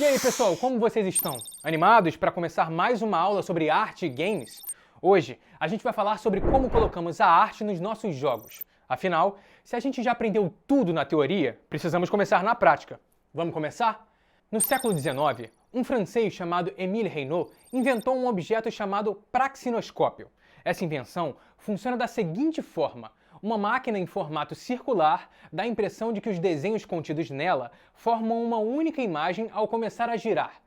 E aí, pessoal, como vocês estão? Animados para começar mais uma aula sobre arte e games? Hoje, a gente vai falar sobre como colocamos a arte nos nossos jogos. Afinal, se a gente já aprendeu tudo na teoria, precisamos começar na prática. Vamos começar? No século XIX, um francês chamado Émile Reynaud inventou um objeto chamado praxinoscópio. Essa invenção funciona da seguinte forma: uma máquina em formato circular dá a impressão de que os desenhos contidos nela formam uma única imagem ao começar a girar.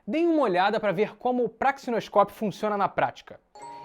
Deem uma olhada para ver como o praxinoscópio funciona na prática.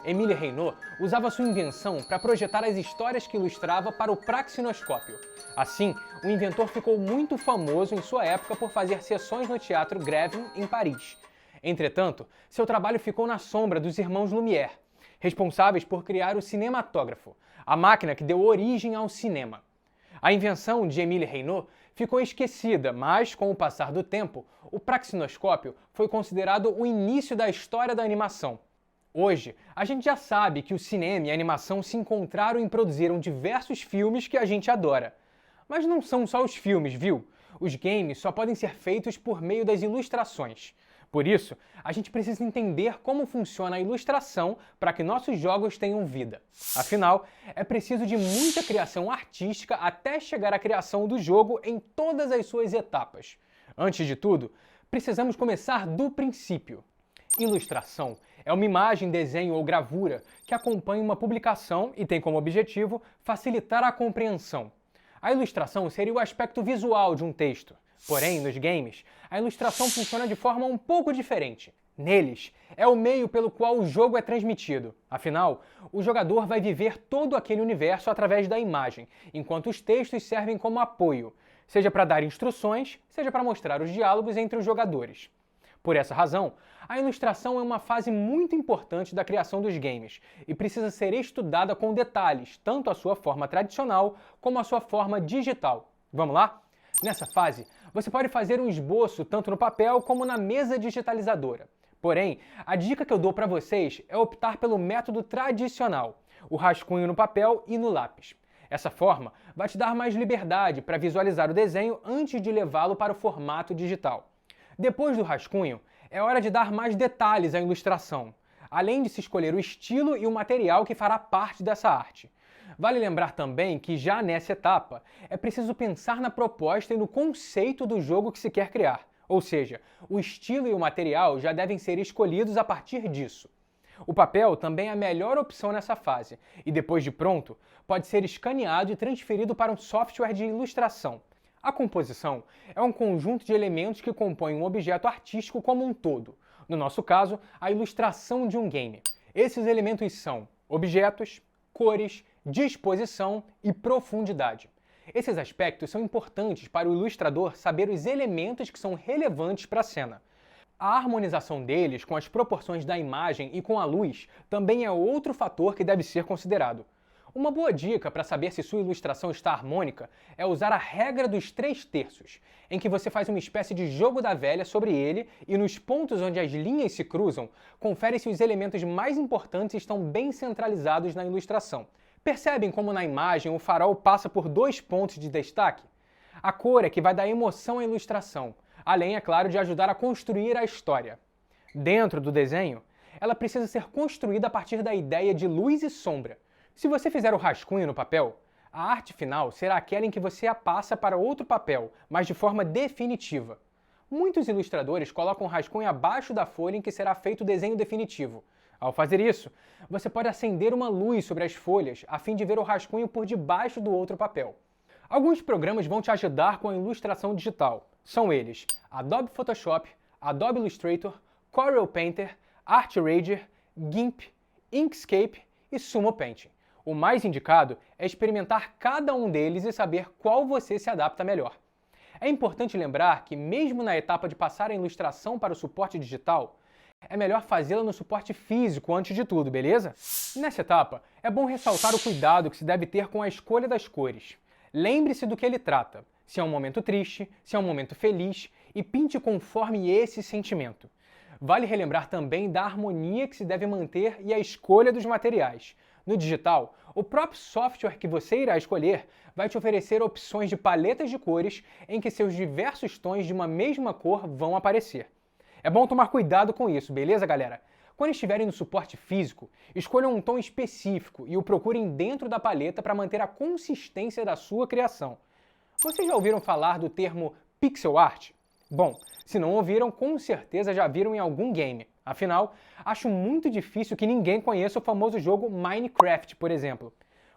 Émile Reynaud usava sua invenção para projetar as histórias que ilustrava para o praxinoscópio. Assim, o inventor ficou muito famoso em sua época por fazer sessões no Teatro Grève em Paris. Entretanto, seu trabalho ficou na sombra dos irmãos Lumière, responsáveis por criar o cinematógrafo, a máquina que deu origem ao cinema. A invenção de Émile Reynaud ficou esquecida, mas, com o passar do tempo, o praxinoscópio foi considerado o início da história da animação. Hoje, a gente já sabe que o cinema e a animação se encontraram e produziram diversos filmes que a gente adora. Mas não são só os filmes, viu? Os games só podem ser feitos por meio das ilustrações. Por isso, a gente precisa entender como funciona a ilustração para que nossos jogos tenham vida. Afinal, é preciso de muita criação artística até chegar à criação do jogo em todas as suas etapas. Antes de tudo, precisamos começar do princípio. Ilustração é uma imagem, desenho ou gravura que acompanha uma publicação e tem como objetivo facilitar a compreensão. A ilustração seria o aspecto visual de um texto. Porém, nos games, a ilustração funciona de forma um pouco diferente. Neles, é o meio pelo qual o jogo é transmitido. Afinal, o jogador vai viver todo aquele universo através da imagem, enquanto os textos servem como apoio, seja para dar instruções, seja para mostrar os diálogos entre os jogadores. Por essa razão, a ilustração é uma fase muito importante da criação dos games e precisa ser estudada com detalhes, tanto a sua forma tradicional como a sua forma digital. Vamos lá? Nessa fase, você pode fazer um esboço tanto no papel como na mesa digitalizadora. Porém, a dica que eu dou para vocês é optar pelo método tradicional, o rascunho no papel e no lápis. Essa forma vai te dar mais liberdade para visualizar o desenho antes de levá-lo para o formato digital. Depois do rascunho, é hora de dar mais detalhes à ilustração, além de se escolher o estilo e o material que fará parte dessa arte. Vale lembrar também que já nessa etapa é preciso pensar na proposta e no conceito do jogo que se quer criar, ou seja, o estilo e o material já devem ser escolhidos a partir disso. O papel também é a melhor opção nessa fase e depois de pronto, pode ser escaneado e transferido para um software de ilustração. A composição é um conjunto de elementos que compõem um objeto artístico como um todo. No nosso caso, a ilustração de um game. Esses elementos são objetos, cores, disposição e profundidade. Esses aspectos são importantes para o ilustrador saber os elementos que são relevantes para a cena. A harmonização deles com as proporções da imagem e com a luz também é outro fator que deve ser considerado. Uma boa dica para saber se sua ilustração está harmônica é usar a regra dos 3/3, em que você faz uma espécie de jogo da velha sobre ele e nos pontos onde as linhas se cruzam, confere se os elementos mais importantes estão bem centralizados na ilustração. Percebem como na imagem o farol passa por 2 pontos de destaque? A cor é que vai dar emoção à ilustração, além, é claro, de ajudar a construir a história. Dentro do desenho, ela precisa ser construída a partir da ideia de luz e sombra. Se você fizer o rascunho no papel, a arte final será aquela em que você a passa para outro papel, mas de forma definitiva. Muitos ilustradores colocam o rascunho abaixo da folha em que será feito o desenho definitivo. Ao fazer isso, você pode acender uma luz sobre as folhas a fim de ver o rascunho por debaixo do outro papel. Alguns programas vão te ajudar com a ilustração digital. São eles: Adobe Photoshop, Adobe Illustrator, Corel Painter, ArtRanger, GIMP, Inkscape e Sumo Painting. O mais indicado é experimentar cada um deles e saber qual você se adapta melhor. É importante lembrar que, mesmo na etapa de passar a ilustração para o suporte digital, é melhor fazê-la no suporte físico antes de tudo, beleza? Nessa etapa, é bom ressaltar o cuidado que se deve ter com a escolha das cores. Lembre-se do que ele trata, se é um momento triste, se é um momento feliz, e pinte conforme esse sentimento. Vale relembrar também da harmonia que se deve manter e a escolha dos materiais. No digital, o próprio software que você irá escolher vai te oferecer opções de paletas de cores em que seus diversos tons de uma mesma cor vão aparecer. É bom tomar cuidado com isso, beleza, galera? Quando estiverem no suporte físico, escolham um tom específico e o procurem dentro da paleta para manter a consistência da sua criação. Vocês já ouviram falar do termo pixel art? Bom, se não ouviram, com certeza já viram em algum game. Afinal, acho muito difícil que ninguém conheça o famoso jogo Minecraft, por exemplo.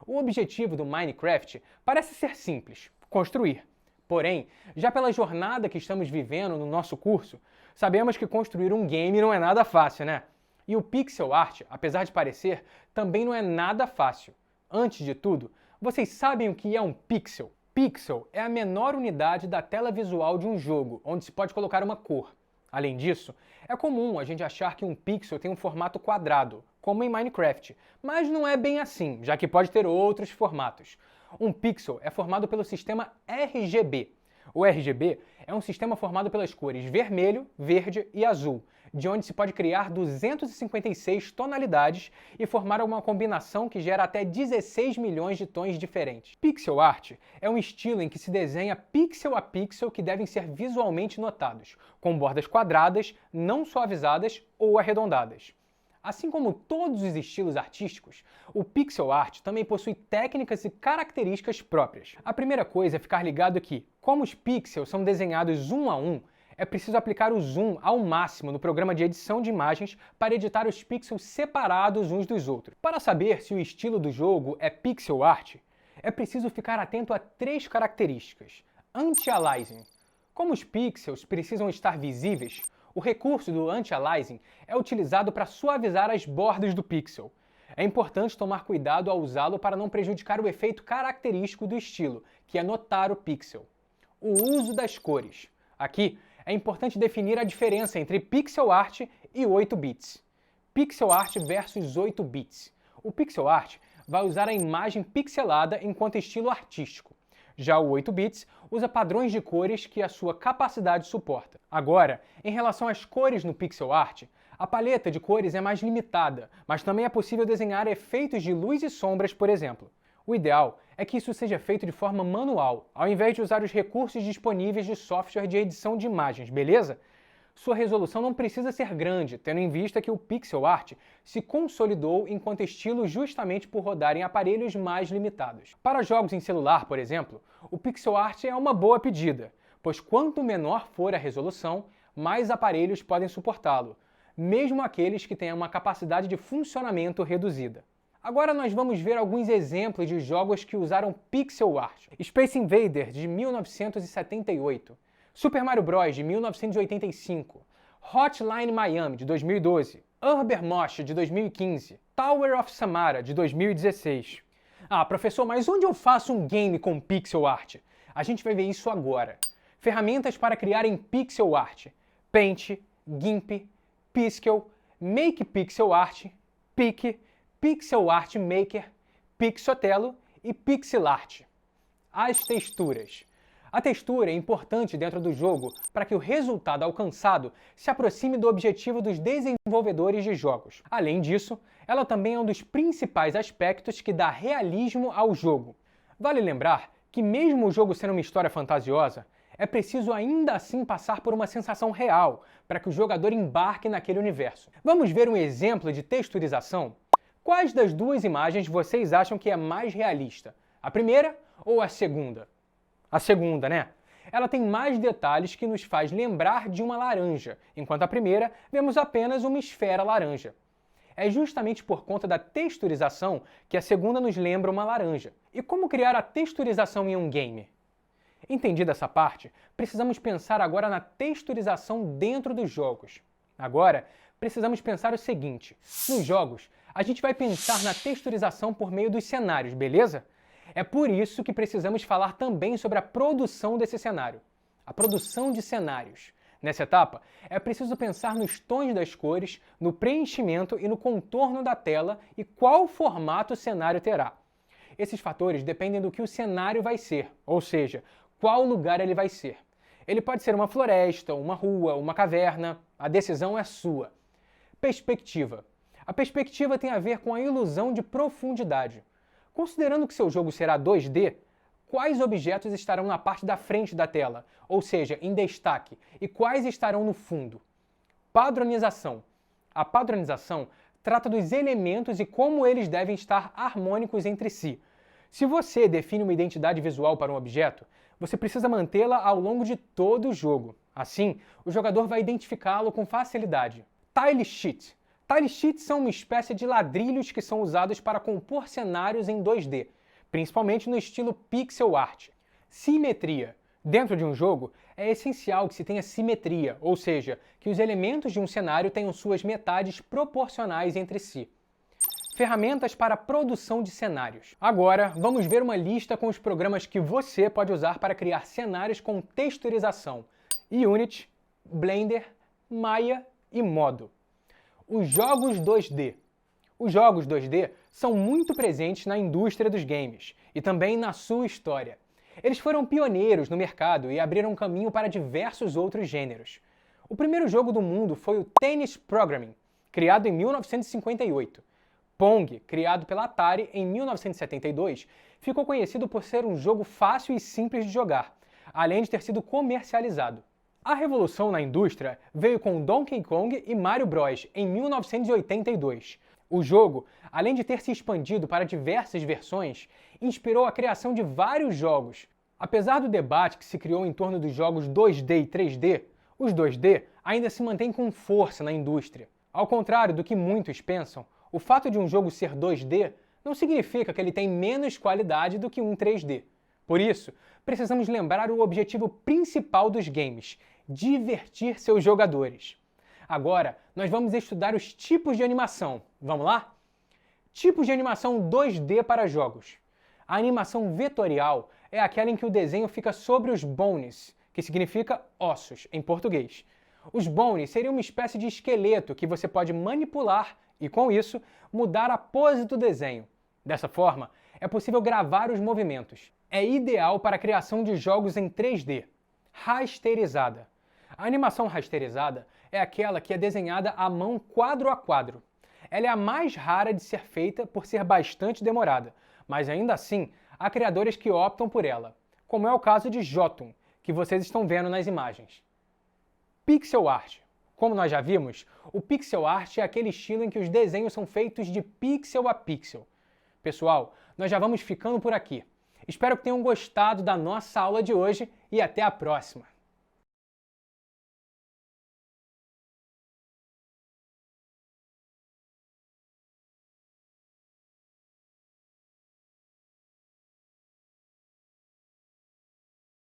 O objetivo do Minecraft parece ser simples: construir. Porém, já pela jornada que estamos vivendo no nosso curso, sabemos que construir um game não é nada fácil, né? E o pixel art, apesar de parecer, também não é nada fácil. Antes de tudo, vocês sabem o que é um pixel? Pixel é a menor unidade da tela visual de um jogo, onde se pode colocar uma cor. Além disso, é comum a gente achar que um pixel tem um formato quadrado, como em Minecraft, mas não é bem assim, já que pode ter outros formatos. Um pixel é formado pelo sistema RGB. O RGB é um sistema formado pelas cores vermelho, verde e azul, de onde se pode criar 256 tonalidades e formar uma combinação que gera até 16 milhões de tons diferentes. Pixel art é um estilo em que se desenha pixel a pixel que devem ser visualmente notados, com bordas quadradas, não suavizadas ou arredondadas. Assim como todos os estilos artísticos, o pixel art também possui técnicas e características próprias. A primeira coisa é ficar ligado que, como os pixels são desenhados um a um, é preciso aplicar o zoom ao máximo no programa de edição de imagens para editar os pixels separados uns dos outros. Para saber se o estilo do jogo é pixel art, é preciso ficar atento a 3 características. Anti-aliasing. Como os pixels precisam estar visíveis, o recurso do anti-aliasing é utilizado para suavizar as bordas do pixel. É importante tomar cuidado ao usá-lo para não prejudicar o efeito característico do estilo, que é notar o pixel. O uso das cores. Aqui, é importante definir a diferença entre pixel art e 8 bits. Pixel art versus 8 bits. O pixel art vai usar a imagem pixelada enquanto estilo artístico. Já o 8 bits usa padrões de cores que a sua capacidade suporta. Agora, em relação às cores no pixel art, a paleta de cores é mais limitada, mas também é possível desenhar efeitos de luz e sombras, por exemplo. O ideal é que isso seja feito de forma manual, ao invés de usar os recursos disponíveis de software de edição de imagens, beleza? Sua resolução não precisa ser grande, tendo em vista que o pixel art se consolidou enquanto estilo justamente por rodar em aparelhos mais limitados. Para jogos em celular, por exemplo, o pixel art é uma boa pedida, pois quanto menor for a resolução, mais aparelhos podem suportá-lo, mesmo aqueles que tenham uma capacidade de funcionamento reduzida. Agora nós vamos ver alguns exemplos de jogos que usaram pixel art. Space Invaders, de 1978. Super Mario Bros. De 1985, Hotline Miami, de 2012, Urbermosh, de 2015, Tower of Samara, de 2016. Ah, professor, mas onde eu faço um game com pixel art? A gente vai ver isso agora. Ferramentas para criar em pixel art: Paint, GIMP, Piskel, Make Pixel Art, Pic, Pixel Art Maker, Pixotello e Pixelart. As texturas. A textura é importante dentro do jogo para que o resultado alcançado se aproxime do objetivo dos desenvolvedores de jogos. Além disso, ela também é um dos principais aspectos que dá realismo ao jogo. Vale lembrar que mesmo o jogo sendo uma história fantasiosa, é preciso ainda assim passar por uma sensação real para que o jogador embarque naquele universo. Vamos ver um exemplo de texturização? Quais das duas imagens vocês acham que é mais realista? A primeira ou a segunda? A segunda, né? Ela tem mais detalhes que nos faz lembrar de uma laranja, enquanto a primeira vemos apenas uma esfera laranja. É justamente por conta da texturização que a segunda nos lembra uma laranja. E como criar a texturização em um game? Entendida essa parte, precisamos pensar agora na texturização dentro dos jogos. Agora, precisamos pensar o seguinte: nos jogos, a gente vai pensar na texturização por meio dos cenários, beleza? É por isso que precisamos falar também sobre a produção desse cenário. A produção de cenários. Nessa etapa, é preciso pensar nos tons das cores, no preenchimento e no contorno da tela e qual formato o cenário terá. Esses fatores dependem do que o cenário vai ser, ou seja, qual lugar ele vai ser. Ele pode ser uma floresta, uma rua, uma caverna, a decisão é sua. Perspectiva. A perspectiva tem a ver com a ilusão de profundidade. Considerando que seu jogo será 2D, quais objetos estarão na parte da frente da tela, ou seja, em destaque, e quais estarão no fundo? Padronização. A padronização trata dos elementos e como eles devem estar harmônicos entre si. Se você define uma identidade visual para um objeto, você precisa mantê-la ao longo de todo o jogo. Assim, o jogador vai identificá-lo com facilidade. Tile sheet. Tile sheets são uma espécie de ladrilhos que são usados para compor cenários em 2D, principalmente no estilo pixel art. Simetria. Dentro de um jogo, é essencial que se tenha simetria, ou seja, que os elementos de um cenário tenham suas metades proporcionais entre si. Ferramentas para a produção de cenários. Agora, vamos ver uma lista com os programas que você pode usar para criar cenários com texturização: Unity, Blender, Maya e Modo. Os jogos 2D. Os jogos 2D são muito presentes na indústria dos games e também na sua história. Eles foram pioneiros no mercado e abriram caminho para diversos outros gêneros. O primeiro jogo do mundo foi o Tennis Programming, criado em 1958. Pong, criado pela Atari em 1972, ficou conhecido por ser um jogo fácil e simples de jogar, além de ter sido comercializado. A revolução na indústria veio com Donkey Kong e Mario Bros. Em 1982. O jogo, além de ter se expandido para diversas versões, inspirou a criação de vários jogos. Apesar do debate que se criou em torno dos jogos 2D e 3D, os 2D ainda se mantêm com força na indústria. Ao contrário do que muitos pensam, o fato de um jogo ser 2D não significa que ele tem menos qualidade do que um 3D. Por isso, precisamos lembrar o objetivo principal dos games: divertir seus jogadores. Agora, nós vamos estudar os tipos de animação. Vamos lá? Tipos de animação 2D para jogos. A animação vetorial é aquela em que o desenho fica sobre os bones, que significa ossos em português. Os bones seriam uma espécie de esqueleto que você pode manipular e, com isso, mudar a pose do desenho. Dessa forma, é possível gravar os movimentos. É ideal para a criação de jogos em 3D. Rasterizada. A animação rasterizada é aquela que é desenhada à mão quadro a quadro. Ela é a mais rara de ser feita por ser bastante demorada, mas ainda assim há criadores que optam por ela, como é o caso de Jotun, que vocês estão vendo nas imagens. Pixel art. Como nós já vimos, o pixel art é aquele estilo em que os desenhos são feitos de pixel a pixel. Pessoal, nós já vamos ficando por aqui. Espero que tenham gostado da nossa aula de hoje e até a próxima!